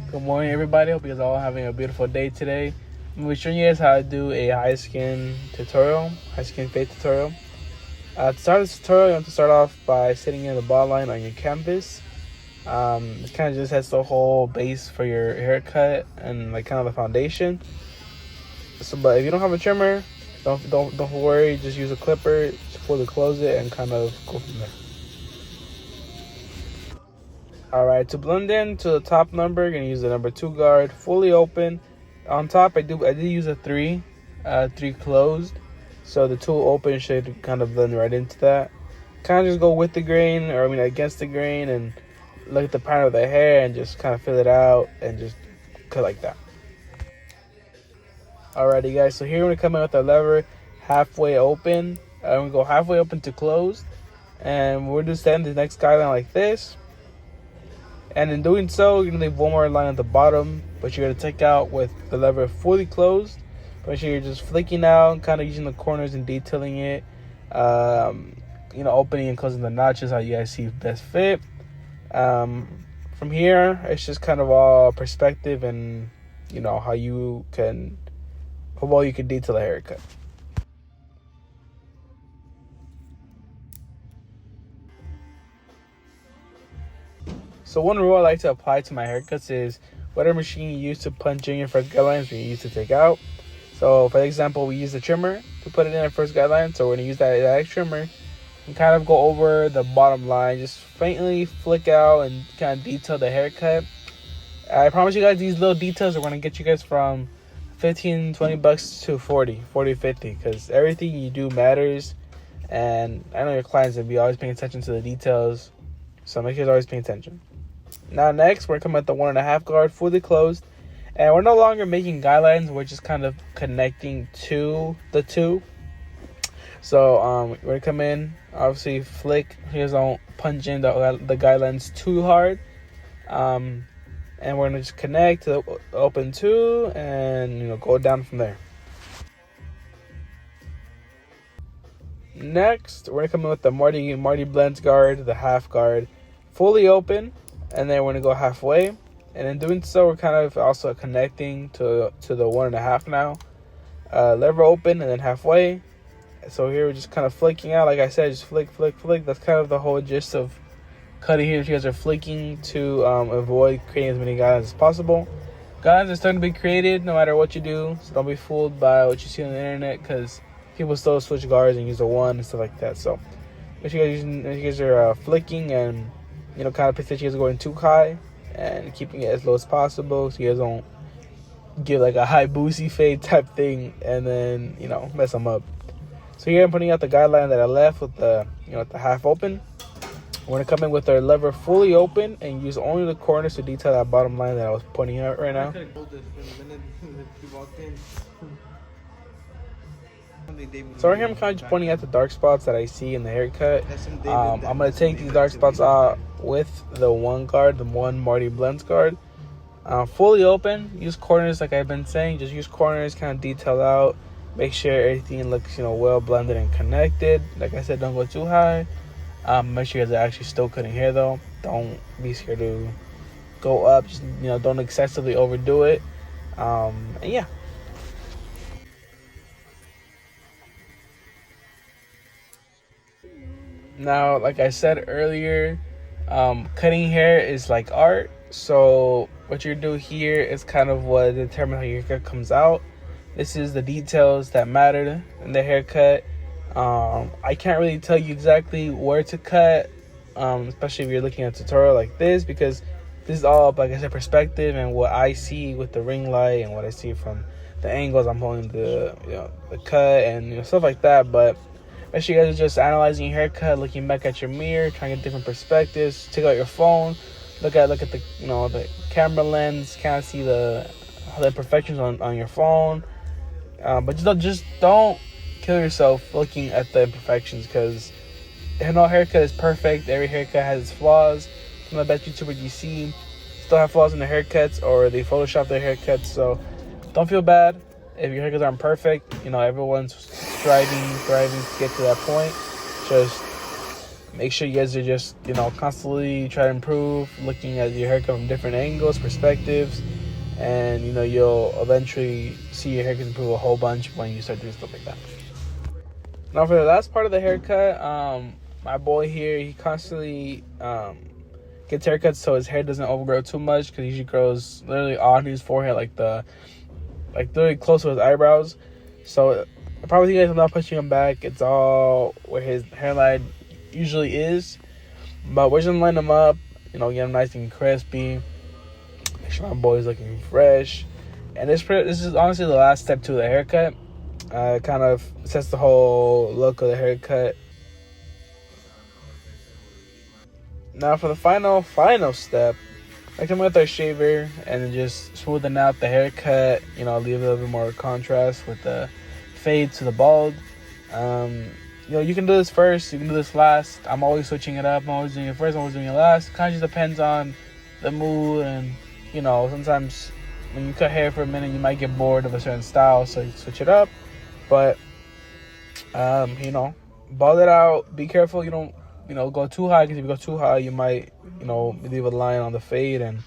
Good morning, everybody. Hope you guys are all having a beautiful day today. I'm going to be showing you guys how to do a high skin fade tutorial. To start this tutorial, you want to start off by sitting in the bottom line on your canvas. This kind of just has the whole base for your haircut and like kind of the foundation. But if you don't have a trimmer, don't worry. Just use a clipper to fully close it and kind of go from there. Alright, to blend in to the top number, you're gonna use the number 2 guard, fully open. On top, I did use a 3 closed, so the 2 open should kind of blend right into that. Kind of just go with the grain, against the grain, and look at the pattern of the hair and just kind of fill it out and just cut like that. Alrighty, guys. So here we're gonna come in with our lever halfway open. I'm gonna go halfway open to closed, and we're just setting the next guideline like this. And in doing so, you're going to leave one more line at the bottom, but you're going to take out with the lever fully closed. Make sure you're just flicking out, kind of using the corners and detailing it. Opening and closing the notches, how you guys see best fit. From here, it's just kind of all perspective and, how well you can detail a haircut. So one rule I like to apply to my haircuts is whatever machine you use to punch in your first guidelines, we use to take out. So for example, we use the trimmer to put it in our first guideline. So we're gonna use that trimmer and kind of go over the bottom line, just faintly flick out and kind of detail the haircut. I promise you guys these little details are gonna get you guys from $15-20 to 40-50, because everything you do matters. And I know your clients will be always paying attention to the details, so make sure you're always paying attention. Now next, we're coming at the 1.5 guard, fully closed, and we're no longer making guidelines. We're just kind of connecting to the 2. So we're gonna come in, obviously flick. Here's, don't punch in the guidelines too hard, and we're gonna just connect to the open 2 and go down from there. Next, we're gonna come in with the Marty blends guard, the half guard, fully open, and then we're gonna go halfway. And in doing so, we're kind of also connecting to the 1.5 now. Lever open and then halfway. So here we're just kind of flicking out, like I said, just flick. That's kind of the whole gist of cutting here. You guys are flicking to avoid creating as many guidelines as possible. Guidelines are starting to be created no matter what you do, so don't be fooled by what you see on the internet, because people still switch guards and use a 1 and stuff like that. So make sure you guys are flicking and kind of pay attention. You guys are going too high and keeping it as low as possible, so you guys don't get like a high boozy fade type thing and then mess them up. So here I'm putting out the guideline that I left with the the half open. We're gonna come in with our lever fully open and use only the corners to detail that bottom line that I was pointing out right now. So right here I'm kind of just pointing out the dark spots that I see in the haircut. I'm going to take these dark spots out with the 1 guard, the 1 Marty blends guard. Fully open, use corners like I've been saying. Just use corners, kind of detail out. Make sure everything looks well blended and connected. Like I said, don't go too high. Make sure you guys are actually still cutting hair though. Don't be scared to go up. Just don't excessively overdo it. And yeah. Now, like I said earlier, cutting hair is like art. So what you do here is kind of what determines how your haircut comes out. This is the details that matter in the haircut. I can't really tell you exactly where to cut, especially if you're looking at a tutorial like this, because this is all, like I said, perspective and what I see with the ring light and what I see from the angles I'm holding the cut and stuff like that. But make sure you guys are just analyzing your haircut, looking back at your mirror, trying to get different perspectives. Take out your phone, look at the the camera lens, kind of see the imperfections on your phone. But just don't kill yourself looking at the imperfections, because no haircut is perfect. Every haircut has its flaws. Some of the best YouTubers you see still have flaws in their haircuts, or they Photoshop their haircuts. So don't feel bad if your haircuts aren't perfect. Everyone's striving to get to that point. Just Make sure you guys are just, constantly try to improve, looking at your haircut from different angles, perspectives, and, you'll eventually see your haircut improve a whole bunch when you start doing stuff like that. Now, for the last part of the haircut, my boy here, he constantly gets haircuts so his hair doesn't overgrow too much, because he usually grows literally on his forehead, like literally close to his eyebrows. So I probably think I'm not pushing him back. It's all where his hairline usually is, but we're just gonna line him up, get him nice and crispy, make sure my boy's looking fresh. And this is honestly the last step to the haircut. It kind of sets the whole look of the haircut. Now for the final step, I come with our shaver and then just smoothing out the haircut, leave a little bit more contrast with the fade to the bald. You can do this first, you can do this last. I'm always switching it up. I'm always doing it first, I'm always doing it last. Kind of just depends on the mood, and sometimes when you cut hair for a minute, you might get bored of a certain style, so you switch it up. But bald it out. Be careful you don't go too high, because if you go too high, you might leave a line on the fade, and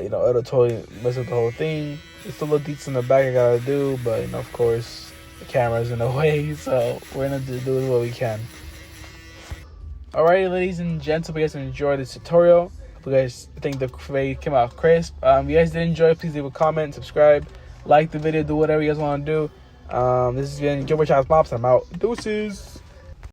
it'll totally mess up the whole thing. There's still little details in the back I gotta do, but of course the camera's in the way, so we're gonna do what we can. Alright, ladies and gents, hope you guys enjoyed this tutorial. Hope you guys think the fade came out crisp. If you guys did enjoy, please leave a comment, subscribe, like the video, do whatever you guys want to do. This has been Gilbert Child's Mops. I'm out. Deuces.